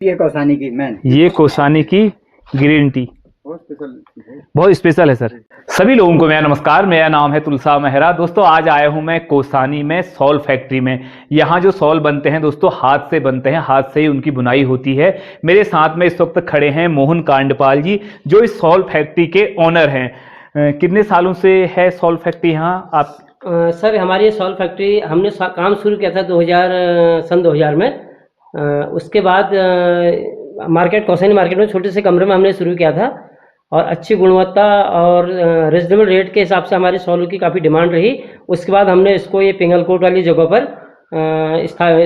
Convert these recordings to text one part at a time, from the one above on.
ये कौसानी की मैन, ये कौसानी की ग्रीन टी बहुत स्पेशल है सर। सभी लोगों को मेरा नमस्कार, मेरा नाम है तुलसा मेहरा। दोस्तों आज आया हूं मैं कौसानी में सॉल फैक्ट्री में। यहाँ जो सॉल बनते हैं दोस्तों हाथ से बनते हैं, हाथ से ही उनकी बुनाई होती है। मेरे साथ में इस वक्त खड़े हैं मोहन कांडपाल जी, जो इस सॉल फैक्ट्री के ओनर हैं। कितने सालों से है सॉल फैक्ट्री यहाँ आप? सर हमारी ये सॉल फैक्ट्री हमने काम शुरू किया था 2000 में। उसके बाद मार्केट कौसानी मार्केट में छोटे से कमरे में हमने शुरू किया था और अच्छी गुणवत्ता और रिजनेबल रेट के हिसाब से हमारी सॉल की काफ़ी डिमांड रही। उसके बाद हमने इसको ये पिंगलकोट वाली जगह पर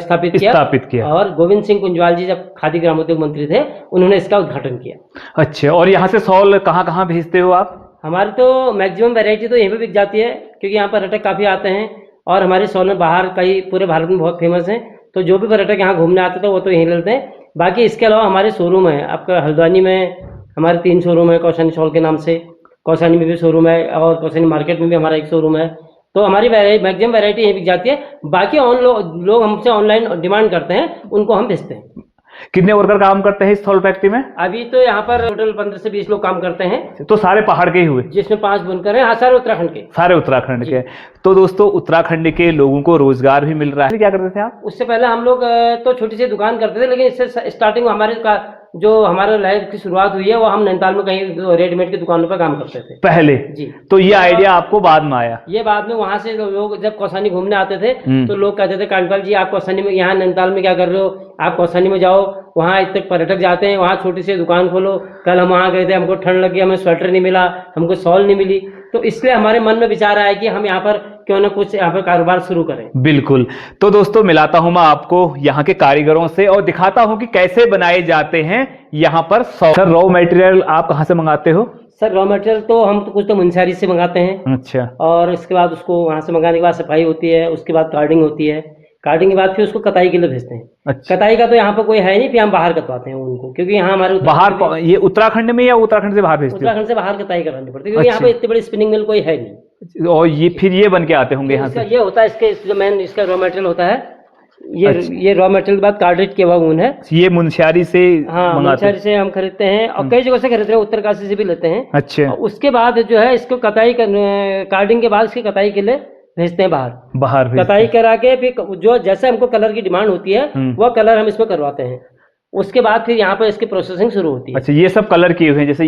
स्थापित किया और गोविंद सिंह कुंजवाल जी जब खादी ग्रामोद्योग मंत्री थे उन्होंने इसका उद्घाटन किया। अच्छा, और यहाँ से सॉल कहाँ कहाँ भेजते हो आप? हमारी तो मैक्सिमम वैरायटी तो यहीं पे बिक जाती है क्योंकि यहाँ पर पर्यटक काफ़ी आते हैं और हमारी सॉल बाहर कई पूरे भारत में बहुत फेमस हैं, तो जो भी पर्यटक यहाँ घूमने आते थे वो तो यहीं लेते हैं। बाकी इसके अलावा हमारे शोरूम है, आपका हल्द्वानी में हमारे 3 शोरूम है कौसानी सॉल के नाम से। कौसानी में भी शोरूम है और कौसानी मार्केट में भी हमारा एक शोरूम है। तो हमारी मैक्सिमम वैरायटी यहीं बिक जाती है। बाकी लोग हमसे ऑनलाइन डिमांड करते हैं, उनको हम भेजते हैं। कितने वर्कर काम करते हैं इस सॉल फैक्ट्री में? अभी तो यहाँ पर टोटल 15 से 20 लोग काम करते हैं। तो सारे पहाड़ के ही हुए, जिसमें 5 बुनकर हैं। हाँ, सारे उत्तराखंड के। सारे उत्तराखंड के। तो दोस्तों उत्तराखंड के लोगों को रोजगार भी मिल रहा है। क्या करते थे आप? उससे पहले हम लोग तो छोटी सी दुकान करते थे, लेकिन इससे स्टार्टिंग हमारे जो हमारे लाइफ की शुरुआत हुई है वो हम नैनीताल में कहीं रेडीमेड की दुकानों पर काम करते थे पहले जी। तो ये आइडिया आपको बाद में आया? ये बाद में वहां से लोग जब कौसानी घूमने आते थे तो लोग कहते थे कांडपाल जी आप कौसानी में यहाँ नैनीताल में क्या कर रहे हो, आप कौसानी में जाओ, वहाँ इतने पर्यटक जाते हैं, वहाँ छोटी सी दुकान खोलो। कल हम वहाँ गए थे, हमको ठंड लगी, हमें स्वेटर नहीं मिला, हमको सॉल नहीं मिली, तो इसलिए हमारे मन में विचार आया कि हम यहाँ पर क्यों ना कुछ यहाँ पर कारोबार शुरू करें। बिल्कुल। तो दोस्तों मिलाता हूं मैं आपको यहाँ के कारीगरों से और दिखाता हूं कि कैसे बनाए जाते हैं यहाँ पर सॉल। सर रॉ मटेरियल आप कहाँ से मंगाते हो? सर रॉ मटेरियल तो हम तो कुछ तो मुंशियारी से मंगाते हैं। अच्छा। और इसके बाद उसको वहाँ से मंगाने के बाद सफाई होती है, उसके बाद कार्डिंग होती है, कार्डिंग के बाद फिर उसको कताई के लिए भेजते हैं। अच्छा। कताई का तो यहाँ पर कोई है नहीं, फिर हम बाहर कटवाते हैं उनको, क्योंकि यहाँ हमारे बाहर ये उत्तराखंड में या उत्तराखंड से बाहर भेजते हैं? उत्तराखंड से बाहर कताई करानी पड़ती है क्योंकि यहाँ पे इतनी बड़ी स्पिनिंग मिल कोई है नहीं। और ये फिर ये बन के आते होंगे यहाँ से? ये होता है इसके जो मेन इसका रॉ मटेरियल होता है ये रॉ मटेरियल बाद कार्डेड किया हुआ ऊन है। ये मुंशियारी से? हाँ, मुंशियारी से हम खरीदते हैं और कई जगह से खरीदते हैं, उत्तरकाशी से भी लेते हैं। अच्छा। उसके बाद जो है इसको कताई कार्डिंग के बाद इसकी कताई के लिए भेजते हैं बाहर कताई करा के फिर जो जैसे हमको कलर की डिमांड होती है वह कलर हम इसमें करवाते हैं। उसके बाद फिर यहाँ पर इसकी प्रोसेसिंग शुरू होती है। अच्छा, ये सब कलर किए हुए हैं, जैसे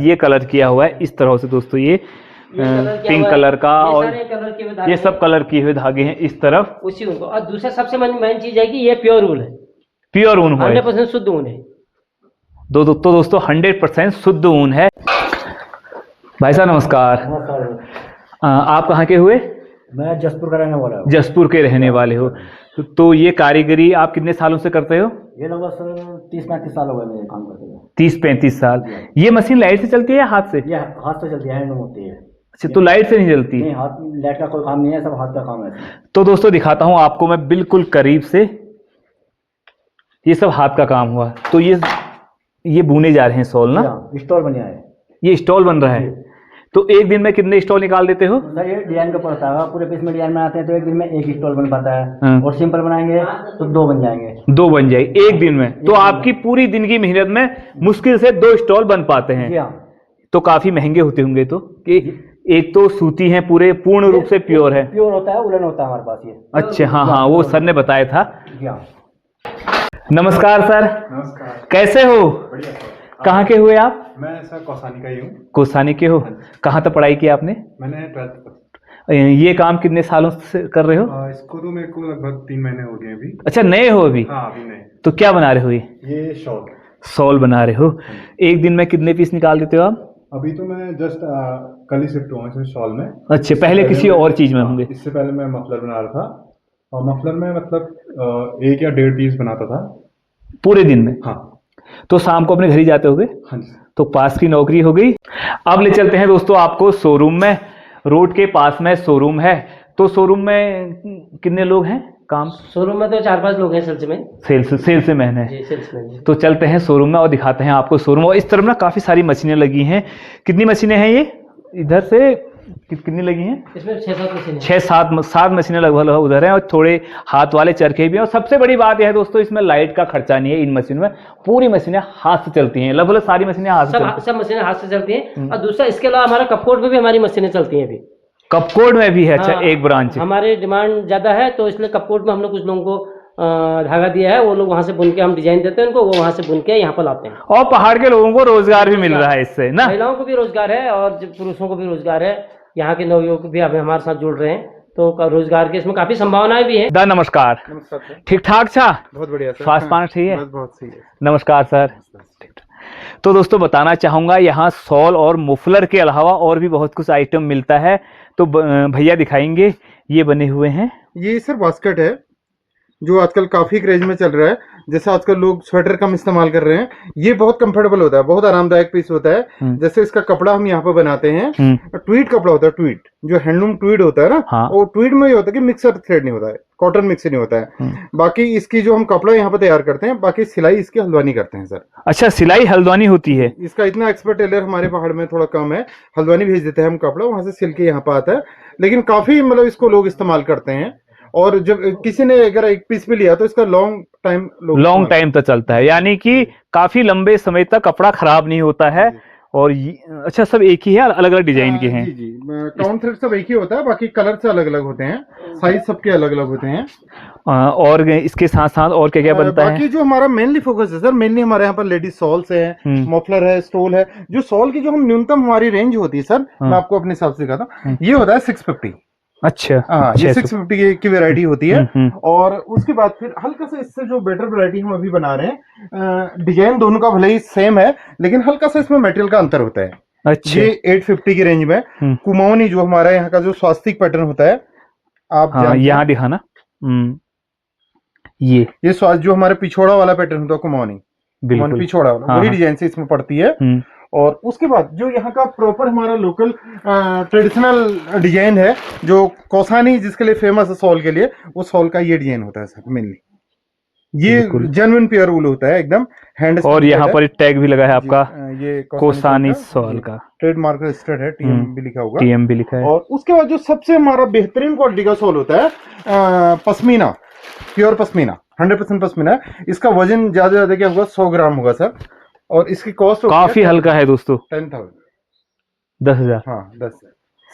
ये कलर किया हुआ है इस तरह से दोस्तों, ये पिंक कलर का, और ये सब कलर किए हुए धागे हैं इस तरफ उसी उनको। और दूसरा सबसे मेन चीज है कि ये प्योर ऊन है, प्योर ऊन 100% शुद्ध ऊन है। तो दोस्तों 100% शुद्ध ऊन है। भाई साहब नमस्कार। आप कहाँ के हुए? मैं जसपुर का रहने वाला हूँ। जसपुर के रहने वाले हो। तो ये कारीगरी आप कितने सालों से करते हो? ये लगभग 30-35 साल हो गए मेरे काम करते हुए। 30-35 साल। ये मशीन लाइट से चलती है या हाथ से? ये हाथ से चलती है, हैंड होती है। अच्छा, तो लाइट से नहीं चलती? नहीं, हाथ लाइट का कोई काम नहीं है, सब हाथ का काम है। तो दोस्तों दिखाता हूँ आपको मैं बिल्कुल करीब से, ये सब हाथ का काम हुआ। तो ये बुने जा रहे हैं सॉल ना? स्टॉल बन है, ये स्टॉल बन रहा है। तो एक दिन में कितने स्टॉल निकाल देते हो? सर ये डिजाइन का पड़ता है, पूरे पीस में डिजाइन बनाते हैं तो एक दिन में एक स्टॉल बन पाता है। और सिंपल बनाएंगे तो 2 बन जाएंगे। 2 बन जाएंगे एक दिन में? तो आपकी पूरी दिन की मेहनत में मुश्किल से 2 स्टॉल बन पाते हैं। तो काफी महंगे होते होंगे तो, कि एक तो सूती है पूर्ण रूप से प्योर है? प्योर होता है, उलन होता है हमारे पास ये। अच्छा, हाँ वो सर ने बताया था। नमस्कार सर। नमस्कार। कैसे हो? बढ़िया। कहाँ के हुए आप? मैं सर कौसानी का ही हूँ। कौसानी के हो? कहाँ तक पढ़ाई की आपने? मैंने 12th। ये काम कितने सालों से कर रहे हो? इसको तो मेरे को लगभग 3 महीने हो गए अभी। अच्छा, नए हो अभी? हाँ, अभी नए। तो क्या बना रहे हो? ये सॉल बना रहे हो। एक दिन में कितने पीस निकाल देते हो आप? अभी तो मैं जस्ट कल ही शिफ्ट हुआ हूँ शॉल में। अच्छा, पहले किसी और चीज में होंगे? इससे पहले मैं मफलर बना रहा था, और मफलर में मतलब 1 या 1.5 पीस बनाता था पूरे दिन में। हाँ। तो शाम को अपने घर ही जाते होगे? हाँ जी। तो पास की नौकरी हो गई। अब ले चलते हैं दोस्तों आपको शोरूम में। रोड के पास में शोरूम है। तो शोरूम में कितने लोग हैं काम? शोरूम में तो 4-5 लोग हैं सेल्स में। सेल्स मैन है जी, सेल्समैन। तो चलते हैं शोरूम में और दिखाते हैं आपको शोरूम। और इस तरफ ना काफी सारी मशीनें लगी हैं। कितनी मशीनें हैं ये? इधर से कितनी लगी हैं? इसमें 6-7 मशीनें 6-7 मशीनें लगभग उधर हैं और थोड़े हाथ वाले चरखे भी हैं। और सबसे बड़ी बात यह है दोस्तों, इसमें लाइट का खर्चा नहीं है इन मशीनों में, पूरी मशीनें हाथ से चलती हैं, लगभग सारी मशीनें हाथ से चलती हैं। सब मशीनें हाथ से चलती हैं। और दूसरा इसके अलावा हमारा कपकोट में भी हमारी मशीनें चलती हैं अभी। कपकोट में भी है? अच्छा, हाँ, एक ब्रांच है। हमारे डिमांड ज्यादा है तो इसलिए कपकोट में हम लोग कुछ लोगों को धागा दिया है, वो लोग वहाँ से बुन के हम डिजाइन देते हैं उनको, वो वहाँ से बुन के यहाँ पर लाते हैं। और पहाड़ के लोगों को रोजगार भी मिल रहा है इससे ना? महिलाओं को भी रोजगार है और पुरुषों को भी रोजगार है। यहाँ के नवयुवक भी अभी हमारे साथ जुड़ रहे हैं, तो रोजगार के इसमें काफी संभावनाएं भी हैं। नमस्कार। नमस्कार सर। ठीक ठाक छा? बहुत बढ़िया सर। स्वास्थ्य पानी ठीक है? बहुत सही है। नमस्कार सर। तो दोस्तों बताना चाहूंगा, यहाँ सॉल और मुफलर के अलावा और भी बहुत कुछ आइटम मिलता है, तो भैया दिखाएंगे। ये बने हुए हैं, ये सर बास्केट है जो आजकल काफी क्रेज में चल रहा है। जैसे आजकल लोग स्वेटर कम इस्तेमाल कर रहे हैं, ये बहुत कंफर्टेबल होता है, बहुत आरामदायक पीस होता है। जैसे इसका कपड़ा हम यहाँ पे बनाते हैं, ट्वीड कपड़ा होता है, ट्वीड जो हैंडलूम ट्वीड होता है ना, हाँ। वो ट्वीड में ये होता है कि मिक्सर थ्रेड नहीं होता है, कॉटन मिक्स नहीं होता है। बाकी इसकी जो हम कपड़ा यहाँ पे तैयार करते हैं, बाकी सिलाई इसकी हल्द्वानी करते हैं सर। अच्छा, सिलाई हल्द्वानी होती है? इसका इतना एक्सपर्ट टेलर हमारे पहाड़ में थोड़ा कम है, हल्द्वानी भेज देते हैं हम कपड़ा, वहां से सिल के यहाँ पे आता है। लेकिन काफी मतलब इसको लोग इस्तेमाल करते हैं, और जब किसी ने अगर एक पीस भी लिया तो इसका लॉन्ग टाइम तक चलता है, यानी कि काफी लंबे समय तक कपड़ा खराब नहीं होता है। और अच्छा, सब एक ही है, अलग अलग डिजाइन के हैं? जी जी, काउंट थ्रेड सब एक ही होता है, बाकी कलर से अलग अलग होते हैं, साइज सबके अलग अलग होते हैं। और इसके साथ साथ और क्या क्या बनता है? बाकी जो हमारा मेनली फोकस है सर, मेनली हमारे यहाँ पर लेडीज सॉल्स है, मफलर है, स्टोल है। जो सॉल की जो हम न्यूनतम हमारी रेंज होती है सर, मैं आपको अपने हिसाब से दिखाता हूँ, ये होता है 650। अच्छा, हाँ, ये 650 की वैरायटी होती है। और उसके बाद फिर हल्का सा इससे जो बेटर वैरायटी हम अभी बना रहे हैं, डिजाइन दोनों का भले ही सेम है, लेकिन हल्का सा इसमें मटेरियल का अंतर होता है। अच्छा, ये 850 की रेंज में कुमाऊनी जो हमारा यहाँ का जो स्वास्तिक पैटर्न होता है, आप यहाँ दिखाना। ये जो हमारे पिछोड़ा वाला पैटर्न होता है, कुमाऊनी पिछोड़ा वाला, वही डिजाइन से इसमें पड़ती है। और उसके बाद जो यहाँ का प्रॉपर हमारा लोकल ट्रेडिशनल डिजाइन है, जो कौसानी जिसके लिए फेमस है सॉल के लिए, वो सॉल का ये डिजाइन होता है सर मेनली। ये जेन्युइन प्योर वूल होता है एकदम हैंड। और यहाँ पर टैग भी लगा है आपका, ये कौसानी सॉल का ट्रेडमार्क रजिस्टर्ड है, टीएम भी लिखा होगा, टीएम भी लिखा है। और उसके बाद जो सबसे हमारा बेहतरीन क्वालिटी का सॉल होता है, पश्मीना, प्योर पश्मीना, 100% पश्मीना है। इसका वजन ज्यादा क्या होगा, 100 ग्राम होगा सर। और इसकी कॉस्ट काफी हल्का है दोस्तों, 10,000, 10,000। हाँ 10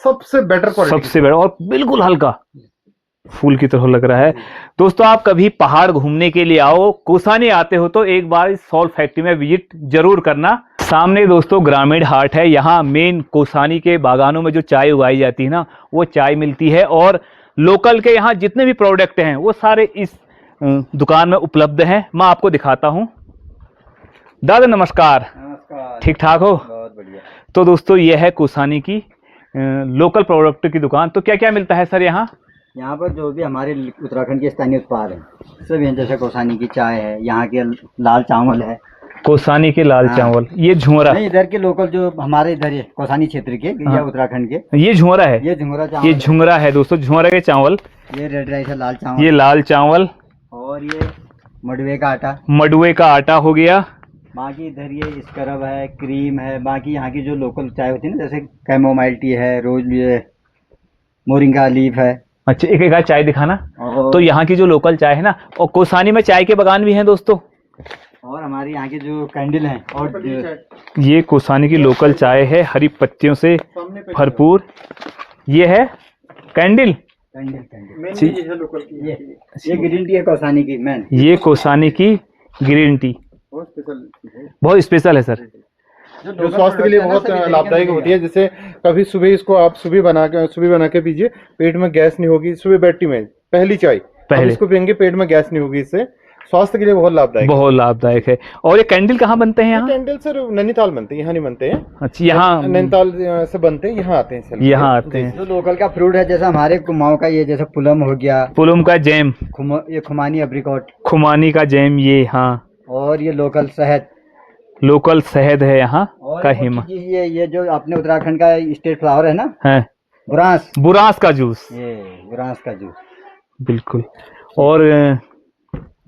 सबसे बेटर क्वालिटी, सबसे बेटर, और बिल्कुल हल्का फूल की तरह लग रहा है। दोस्तों, आप कभी पहाड़ घूमने के लिए आओ, कौसानी आते हो तो एक बार इस सॉल फैक्ट्री में विजिट जरूर करना। सामने दोस्तों ग्रामीण हाट है, यहाँ मेन कौसानी के बागानों में जो चाय उगाई जाती है ना, वो चाय मिलती है। और लोकल के यहाँ जितने भी प्रोडक्ट हैं वो सारे इस दुकान में उपलब्ध हैं। मैं आपको दिखाता हूँ। दादा नमस्कार। नमस्कार। ठीक ठाक हो? बहुत बढ़िया। तो दोस्तों, यह है कौसानी की लोकल प्रोडक्ट की दुकान। तो क्या क्या मिलता है सर यहाँ? यहाँ पर जो भी हमारे उत्तराखंड के स्थानीय उत्पाद हैं सब हैं, जैसे कौसानी की चाय है, यहाँ के लाल चावल है, कौसानी के लाल चावल, ये झुमरा नहीं, इधर के लोकल जो हमारे इधर है कौसानी क्षेत्र के या उत्तराखंड के, ये झुमरा है, ये झुमरा चावल, ये झुमरा है दोस्तों, झुमरा के चावल। ये रेड राइस है, लाल चावल, ये लाल चावल, और ये मडवे का आटा, मडुए का आटा हो गया। बाकी इधर ये स्क्रब है, क्रीम है। बाकी यहाँ की जो लोकल चाय होती है ना, जैसे कैमोमाइल टी है, रोज ये मोरिंगा लीफ है। अच्छा, एक एक चाय दिखाना। तो यहाँ की जो लोकल चाय है ना, और कौसानी में चाय के बागान भी हैं दोस्तों। और हमारे यहाँ के जो कैंडल हैं, और ये कौसानी की लोकल चाय है, हरी पत्तियों से भरपूर। ये है कैंडल, ये ग्रीन टी है कौसानी की मैन। ये कौसानी की ग्रीन टी बहुत स्पेशल है सर, जो स्वास्थ्य के लिए बहुत लाभदायक होती है। जैसे कभी सुबह इसको आप सुबह बना के पीजिए, पेट में गैस नहीं होगी। सुबह बैठी में पहली चाय पहले इसको पियेंगे, पेट में गैस नहीं होगी। इससे स्वास्थ्य के लिए बहुत लाभदायक है। और ये कैंडल कहाँ बनते हैं? यहाँ कैंडल सर नैनीताल बनते हैं, यहाँ नहीं बनते हैं। अच्छा, यहाँ नैनीताल से बनते हैं, यहाँ आते हैं। यहाँ आते हैं। जो लोकल का फ्रूट है, जैसे हमारे कुमाऊं का ये जैसे पुलम हो गया, पुलम का जैम, ये खुमानी अब्रिकॉट, खुमानी का जैम, ये हाँ। और ये लोकल शहद है यहाँ का हिमा। ये जो अपने उत्तराखंड का स्टेट फ्लावर है ना, है बुरांस का जूस, ये बुरांस का जूस बिल्कुल। और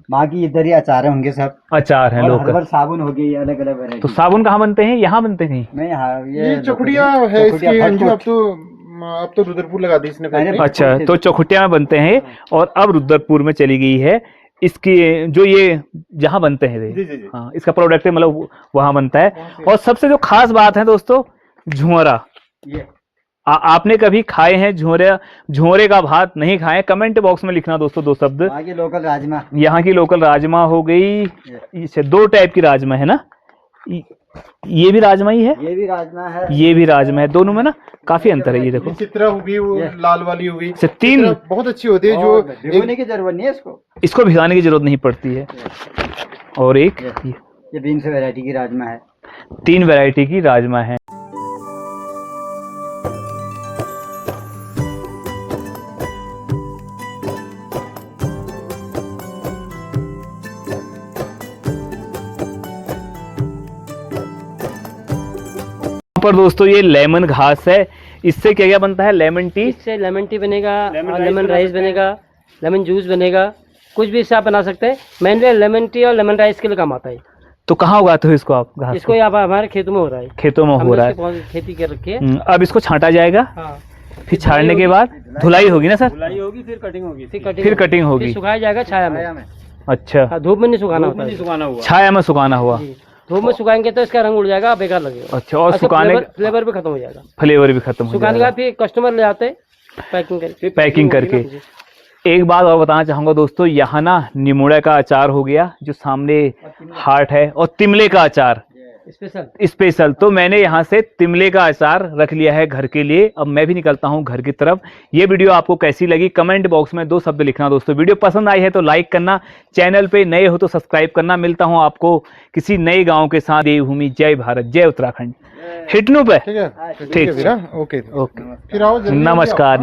बाकी इधर ही अचार होंगे, सब अचार हैं लोकल। साबुन हो गई, अलग अलग। तो साबुन कहाँ बनते हैं? यहाँ बनते हैं। नहीं, यहाँ ये चकुड़िया है इसकी, अब तो अब तो रुद्रपुर लगा दी इसने फैक्ट्री। अच्छा, तो चौखुटिया में बनते हैं और अब रुद्रपुर में चली गई है। इसकी जो ये जहाँ बनते हैं जी। हाँ, इसका प्रोडक्ट है, मतलब वहां बनता है। और सबसे जो खास बात है दोस्तों, झुमरा। आपने कभी खाए हैं झुमरे का भात? नहीं खाए? कमेंट बॉक्स में लिखना दोस्तों 2 शब्द। यहाँ की लोकल राजमा, यहाँ की लोकल राजमा हो गई। इसे 2 टाइप की राजमा है ना, ये भी राजमा ही है, ये भी राजमा है, ये भी राजमा है। दोनों में ना काफी अंतर है। ये देखो, चित्रा होगी, वो लाल वाली होगी। 3 बहुत अच्छी होती है, जो भिगोने की जरूरत नहीं है इसको भिगाने की जरूरत नहीं पड़ती है। और एक ये 3 वैरायटी की राजमा है, 3 वैरायटी की राजमा है। पर दोस्तों ये लेमन घास है। इससे क्या क्या बनता है? Lemon tea. इससे लेमन टी बनेगा, लेमन राइस बनेगा, लेमन जूस बनेगा, कुछ भी इससे आप बना सकते हैं। मेनली लेमन टी और लेमन राइस के लिए काम आता है। तो कहाँ उगाते हो इसको आप? घास इसको यहाँ हमारे खेतों में हो रहा है, खेतों में हो रहा है, खेती कर रखी है। अब इसको छांटा जाएगा। हाँ। फिर छाड़ने के बाद धुलाई होगी ना सर? धुलाई होगी, फिर कटिंग होगी, फिर कटिंग होगी, सुखाया जाएगा छाया में। अच्छा, धूप में नहीं सुखाना होता है, छाया में सुखाना हुआ। धूप में सुखाएंगे तो इसका रंग उड़ जाएगा, बेकार लगेगा। अच्छा, और सुखाने फ्लेवर भी खत्म हो जाएगा, फ्लेवर भी खत्म हो जाएगा। सुखाने का फिर कस्टमर ले आते पैकिंग करके। एक बात और बताना चाहूंगा दोस्तों, यहाँ ना निमोड़ा का अचार हो गया जो सामने हार्ट है, और तिमले का अचार स्पेशल। तो मैंने यहाँ से तिमले का अचार रख लिया है घर के लिए। अब मैं भी निकलता हूँ घर की तरफ। ये वीडियो आपको कैसी लगी कमेंट बॉक्स में 2 शब्द लिखना दोस्तों। वीडियो पसंद आई है तो लाइक करना, चैनल पे नए हो तो सब्सक्राइब करना। मिलता हूँ आपको किसी नए गांव के साथ। देवभूमि, जय भारत, जय उत्तराखंड। हिटनू पे ठीक है, ठीक है, ओके ओके, नमस्कार।